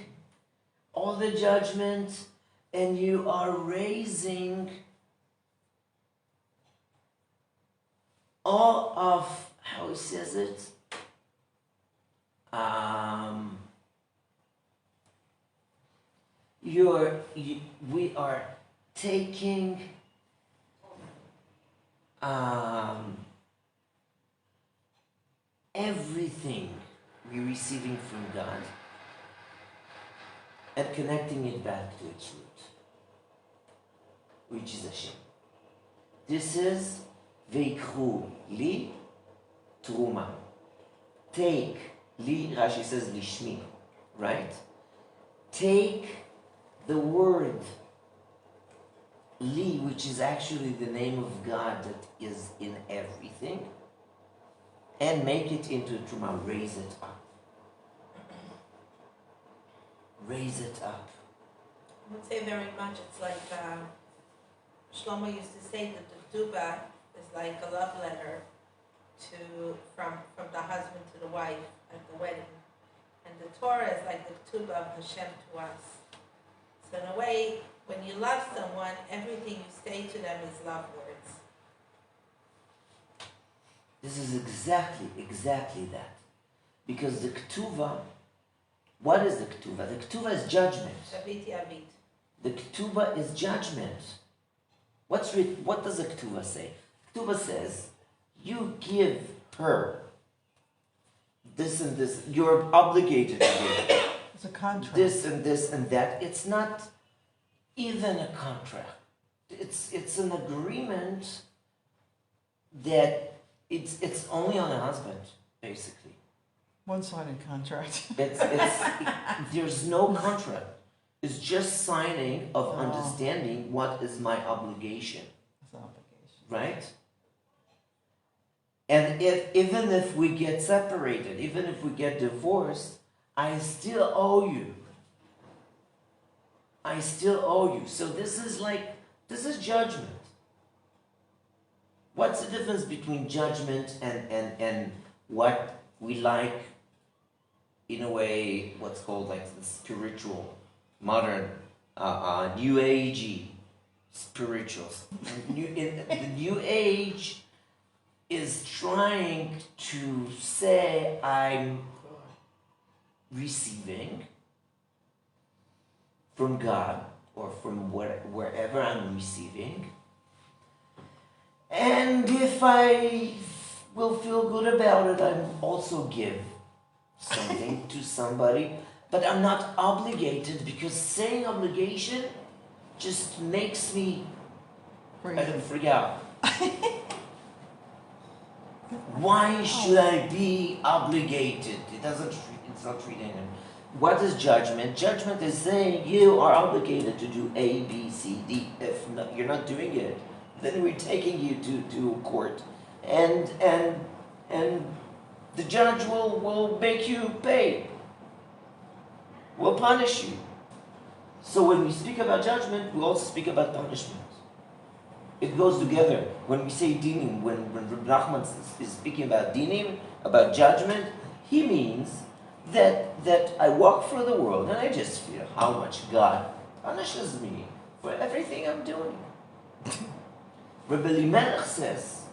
all the judgment, and you are raising all of, how he says it, um, we are taking everything we're receiving from God and connecting it back to its root, which is Hashem. This is Veikhu li truma. Take li, Rashi says lishmi, right? Take the word li, which is actually the name of God that is in everything, and make it into truma. Raise it up. Raise it up. I would say very much, it's like Shlomo used to say that the ketubah is like a love letter from the husband to the wife at the wedding. And the Torah is like the ketubah of Hashem to us. So in a way, when you love someone, everything you say to them is love words. This is exactly that. Because the ketubah, what is the ketubah? The ketubah is judgment. Shaviti Avit. The ketubah is judgment. What does the ketubah say? Ketubah says, you give her this and this. You're obligated to give her It's a contract. this and that. It's not even a contract. It's an agreement that it's only on a husband, basically. One-sided contract. There's no contract. It's just signing of Oh. understanding what is my obligation, It's an obligation. right? And even if we get separated, even if we get divorced, I still owe you. I still owe you. So this is judgment. What's the difference between judgment and what we like, in a way, what's called like the spiritual, modern, new agey spirituals? The new age is trying to say I'm receiving from God or from wherever I'm receiving, and if I will feel good about it, I also give something to somebody, but I'm not obligated, because saying obligation just makes me freak out. Why should I be obligated? It's not treating him. What is judgment? Judgment is saying you are obligated to do A, B, C, D. If you're not doing it, then we're taking you to court, and the judge will make you pay. Will punish you. So when we speak about judgment, we also speak about punishment. It goes together. When we say dinim, when Reb Nachman is speaking about dinim, about judgment, he means that I walk through the world and I just feel how much God punishes me for everything I'm doing. Reb Elimelech says,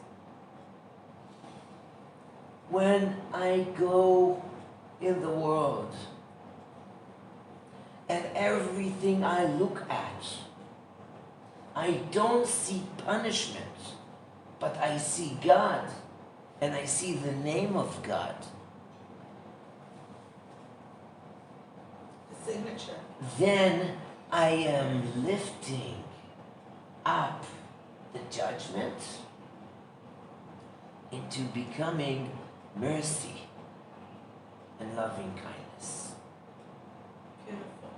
when I go in the world and everything I look at, I don't see punishment, but I see God, and I see the name of God. The signature. Then I am lifting up the judgment into becoming mercy and loving kindness. Beautiful.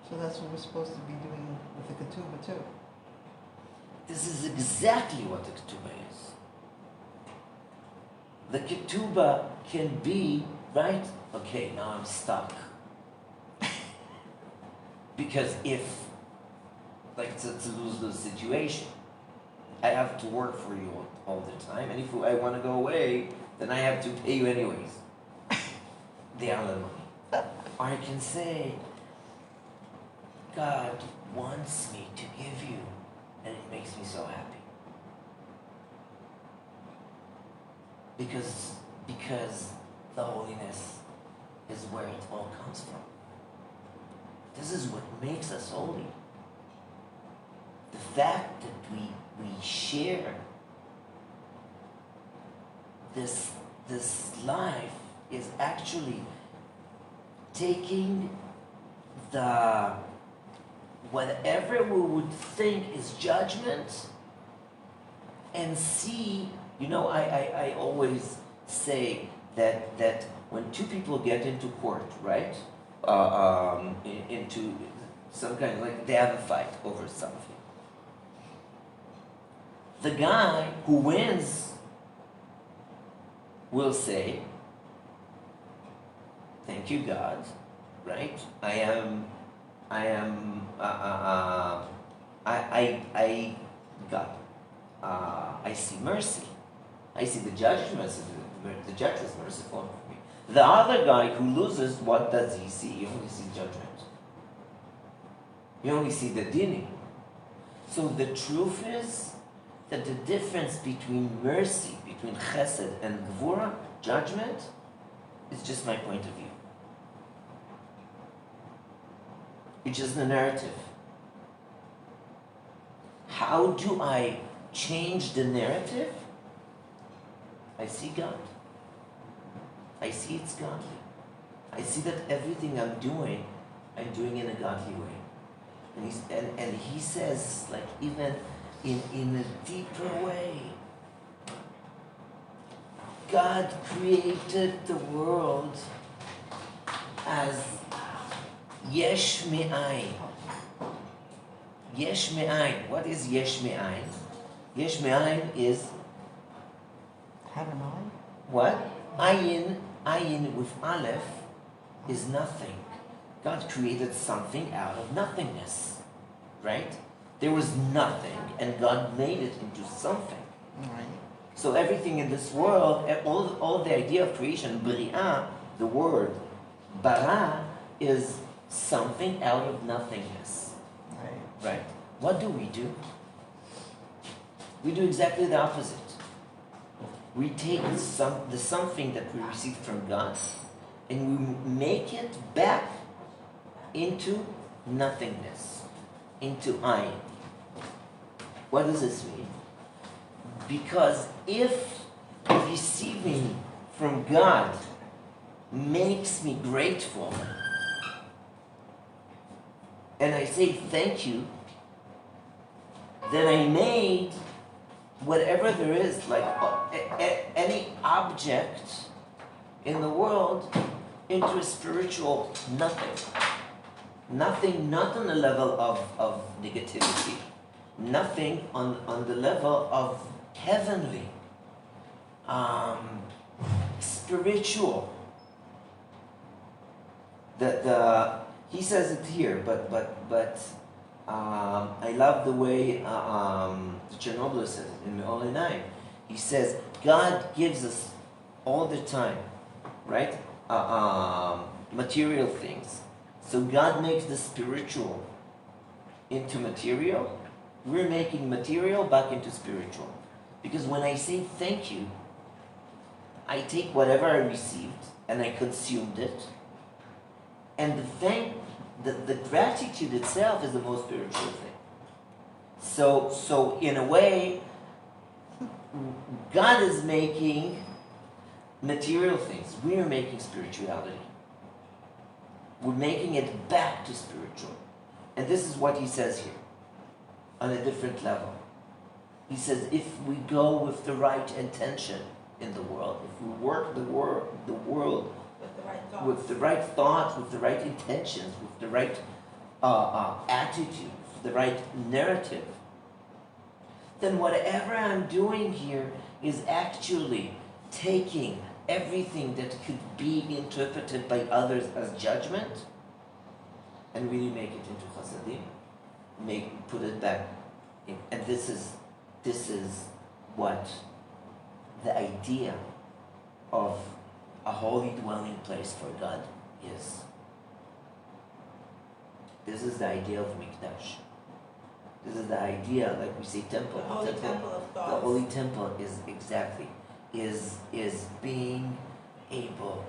So that's what we're supposed to be doing with the ketubah too. This is exactly what the ketubah is. The ketubah can be, right? Okay, now I'm stuck. Because if, like, it's a lose-lose situation. I have to work for you all the time, and if I want to go away, then I have to pay you anyways. The alimony. Or I can say, God wants me to give you, and it makes me so happy. Because the holiness is where it all comes from. This is what makes us holy. The fact that we share this life is actually taking the whatever we would think is judgment and see, I always say that when two people get into court, right? Into some kind of like they have a fight over something. The guy who wins will say, "Thank you, God, right? I God, I see mercy. I see the judge is merciful. The judge is merciful for me." The other guy who loses, what does he see? He only sees judgment. You only see the dinim. So the truth is that the difference between mercy, between chesed and gvura, judgment, is just my point of view. It's just the narrative. How do I change the narrative? I see God. I see it's godly. I see that everything I'm doing in a godly way. And he says, like, even in a deeper way, God created the world as yesh me'ayin. Yesh me'ayin. What is yesh me'ayin? Yesh me'ayin is Had an eye? what? Ayin with aleph is nothing. God created something out of nothingness, right? There was nothing, and God made it into something. Right. So everything in this world, all the idea of creation, bari'ah, the word bara, is something out of nothingness, Right. right? What do? We do exactly the opposite. We take the something that we received from God, and we make it back into nothingness, into ayin. What does this mean? Because if receiving from God makes me grateful, and I say thank you, then I made whatever there is, like any object in the world, into a spiritual nothing. Nothing, not on the level of negativity. Nothing on the level of heavenly, spiritual. He says it here, but I love the way Chernobyl says it in Me'ol Einayim. He says God gives us all the time, right? Material things. So God makes the spiritual into material. We're making material back into spiritual. Because when I say thank you, I take whatever I received and I consumed it. And the gratitude itself is the most spiritual thing. So in a way, God is making material things. We are making spirituality. We're making it back to spiritual. And this is what he says here, on a different level. He says, if we go with the right intention in the world, if we work the world with the right thoughts, with the right intentions, with the right attitude, with the right narrative, then whatever I'm doing here is actually taking everything that could be interpreted by others as judgment and really make it into chasadim, put it back in. And this is what the idea of a holy dwelling place for God is. This is the idea of Mikdash. This is the idea, like we say, temple. The holy temple of thoughts. The holy temple is exactly, is being able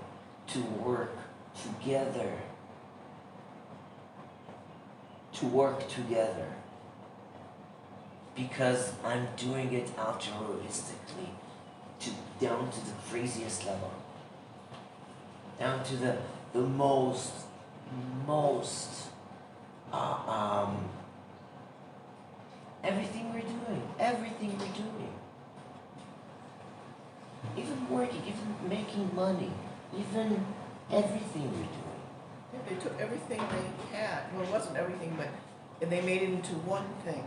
to work together, to work together, because I'm doing it altruistically, down to the craziest level, down to the most everything we're doing, even working, even making money, even everything we're doing. Yeah, they took everything they had, well, it wasn't everything, but, and they made it into one thing.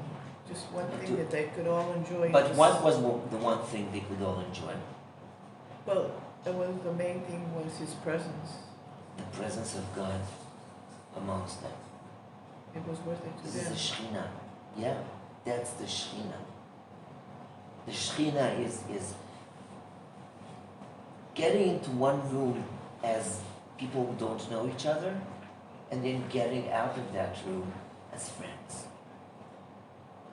Just one thing that they could all enjoy. But Just- what was the one thing they could all enjoy? Well, it was, the main thing was his presence. The presence of God amongst them. It was worth it to This is them. the Shekhinah. Yeah, that's the Shekhinah. The Shekhinah is getting into one room as people who don't know each other, and then getting out of that room as friends,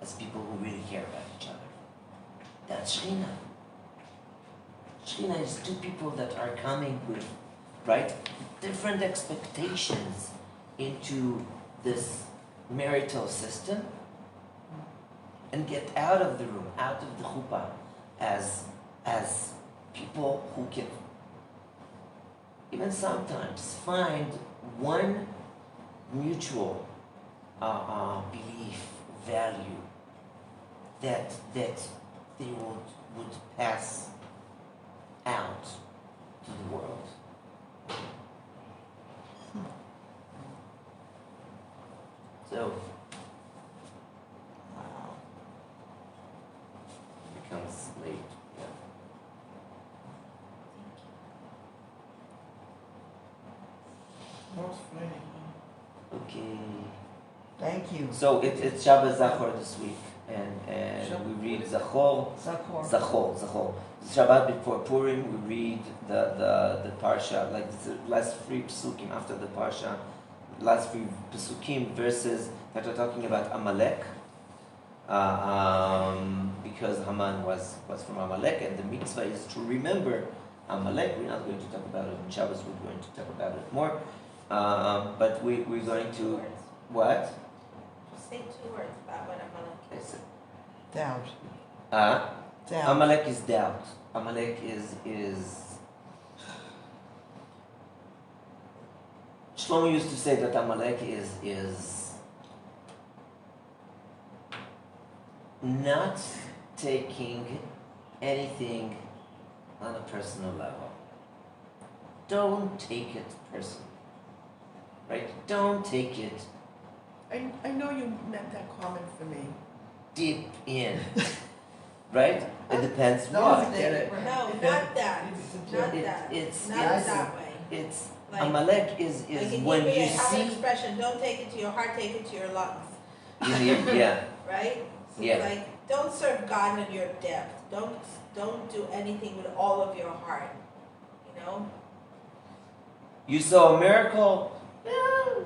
as people who really care about each other. That's Shekhinah. Shekhinah is two people that are coming with, right, different expectations into this marital system, and get out of the room, out of the chuppah, as people who can even sometimes find one mutual belief, value that they would pass out to the world. So it becomes late. Yeah. Most Friday, huh? Okay. Thank you. So it's Shabbat Zachor this week, and we read Zachor. Zachor. Shabbat before Purim, we read the parsha, like the last three psukim after the parsha, last three psukim verses that are talking about Amalek, because Haman was from Amalek, and the mitzvah is to remember Amalek. We're not going to talk about it in Shabbos. We're going to talk about it more, but we're going to what? Just say 2 words about what Amalek is. Doubt. Doubt. Amalek is doubt. Amalek is. Shlomo used to say that Amalek is not taking anything on a personal level. Don't take it personal. Right? Don't take it I know you meant that comment for me. deep in. Right? It depends No, what. I get it. No, not that, not It- that, it's- not it's- that way. It's Like- Amalek is Like in when Hebrew, you they have an see expression, don't take it to your heart, take it to your lungs, yeah. right? So Yeah. like, don't serve God in your depth, don't do anything with all of your heart, you know? You saw a miracle. Yeah,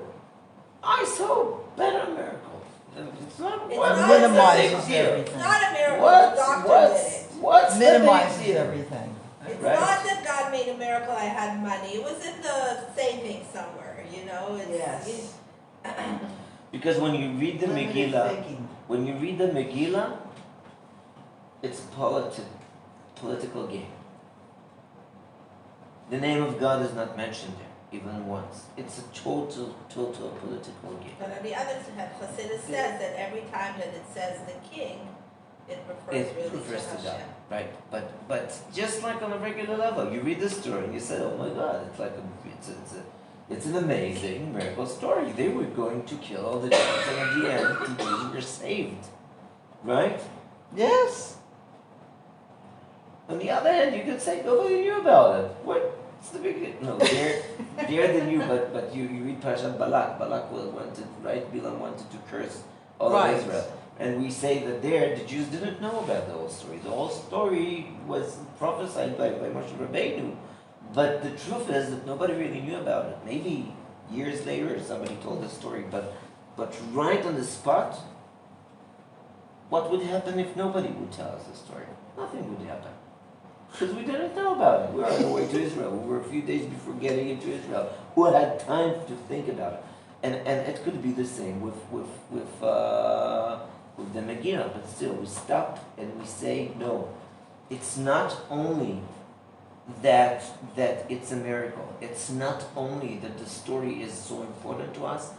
I saw better miracle. It's not. It's What's not- the Minimizes big deal? It's everything. not a miracle, the doctor did it. What's the big Minimizes deal? everything. It's Right. not that God made a miracle, I had money, it was in the savings somewhere, you know? It's- Because when you read the Limited Megillah, thinking. when you read the Megillah, it's political game. The name of God is not mentioned there, even once. It's a total political game. But on the other hand, Chassidus says that every time that it says the king, it refers It really refers to to God, Hashem. right? But just like on a regular level, you read the story and you say, "Oh my God, it's an amazing miracle story. They were going to kill all the Jews, and at the end, the Jews were saved, right?" Yes. On the other hand, you could say nobody knew about it. What's the big deal? No, they're the new, but you read Parashat Balak. Balak wanted, right? Bilam wanted to curse all Right. of Israel. And we say that there, the Jews didn't know about the whole story. The whole story was prophesied by Moshe Rabbeinu. But the truth is that nobody really knew about it. Maybe years later somebody told the story, but right on the spot, what would happen if nobody would tell us the story? Nothing would happen. Because we didn't know about it. We were on the way to Israel. We were a few days before getting into Israel. Who had time to think about it? And it could be the same with the Megillah, but still, we stop and we say no. It's not only that it's a miracle. It's not only that the story is so important to us,